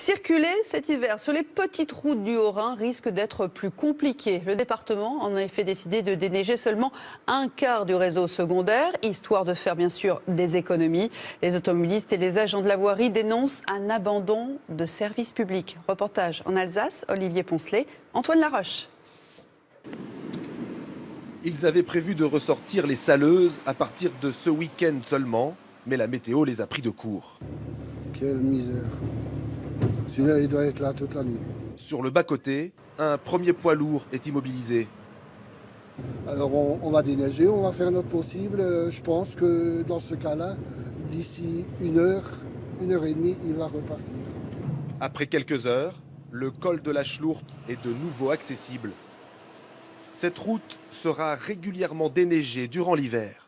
Circuler cet hiver sur les petites routes du Haut-Rhin risque d'être plus compliqué. Le département en a en effet décidé de déneiger seulement un quart du réseau secondaire, histoire de faire bien sûr des économies. Les automobilistes et les agents de la voirie dénoncent un abandon de services publics. Reportage en Alsace, Olivier Poncelet, Antoine Laroche. Ils avaient prévu de ressortir les saleuses à partir de ce week-end seulement, mais la météo les a pris de court. Quelle misère. Celui-là, il doit être là toute la nuit. Sur le bas-côté, un premier poids lourd est immobilisé. Alors on va déneiger, on va faire notre possible. Je pense que dans ce cas-là, d'ici une heure et demie, il va repartir. Après quelques heures, le col de la Schlourte est de nouveau accessible. Cette route sera régulièrement déneigée durant l'hiver.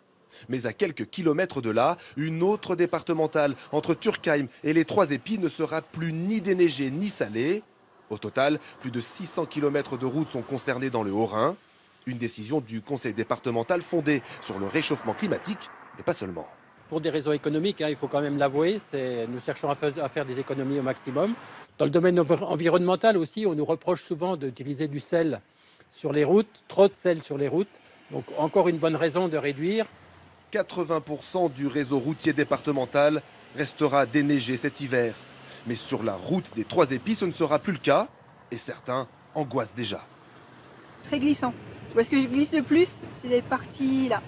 Mais à quelques kilomètres de là, une autre départementale entre Turkheim et les Trois Épis ne sera plus ni déneigée ni salée. Au total, plus de 600 km de routes sont concernés dans le Haut-Rhin. Une décision du conseil départemental fondée sur le réchauffement climatique, et pas seulement. Pour des raisons économiques, il faut quand même l'avouer, nous cherchons à faire des économies au maximum. Dans le domaine environnemental aussi, on nous reproche souvent d'utiliser du sel sur les routes, trop de sel sur les routes. Donc encore une bonne raison de réduire. 80% du réseau routier départemental restera déneigé cet hiver. Mais sur la route des Trois Épis, ce ne sera plus le cas, et certains angoissent déjà. Très glissant. Où est-ce que je glisse le plus? C'est des parties là.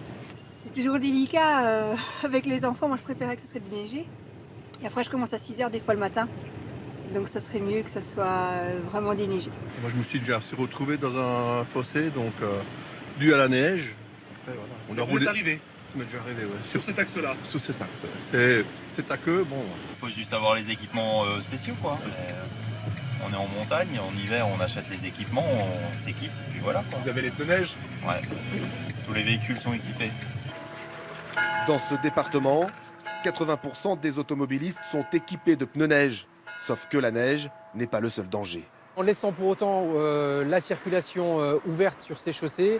C'est toujours délicat avec les enfants. Moi, je préférais que ce serait déneigé. Et après, je commence à 6 h des fois le matin. Donc, ça serait mieux que ça soit vraiment déneigé. Moi, je me suis déjà retrouvé dans un fossé, donc dû à la neige. Après, voilà. On a roulé. Arrivé. Ça m'est déjà arrivé, ouais. Sur cet axe-là. Sur cet axe. C'est à queue, bon. Il faut juste avoir les équipements spéciaux, quoi. On est en montagne, en hiver, on achète les équipements, on s'équipe, puis voilà, quoi. Vous avez les pneus neige? Ouais. Tous les véhicules sont équipés. Dans ce département, 80% des automobilistes sont équipés de pneus neige. Sauf que la neige n'est pas le seul danger. En laissant pour autant la circulation ouverte sur ces chaussées,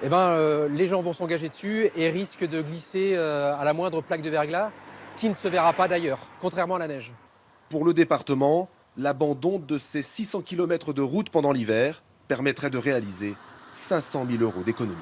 les gens vont s'engager dessus et risquent de glisser à la moindre plaque de verglas qui ne se verra pas d'ailleurs, contrairement à la neige. Pour le département, l'abandon de ces 600 km de route pendant l'hiver permettrait de réaliser 500 000 € d'économies.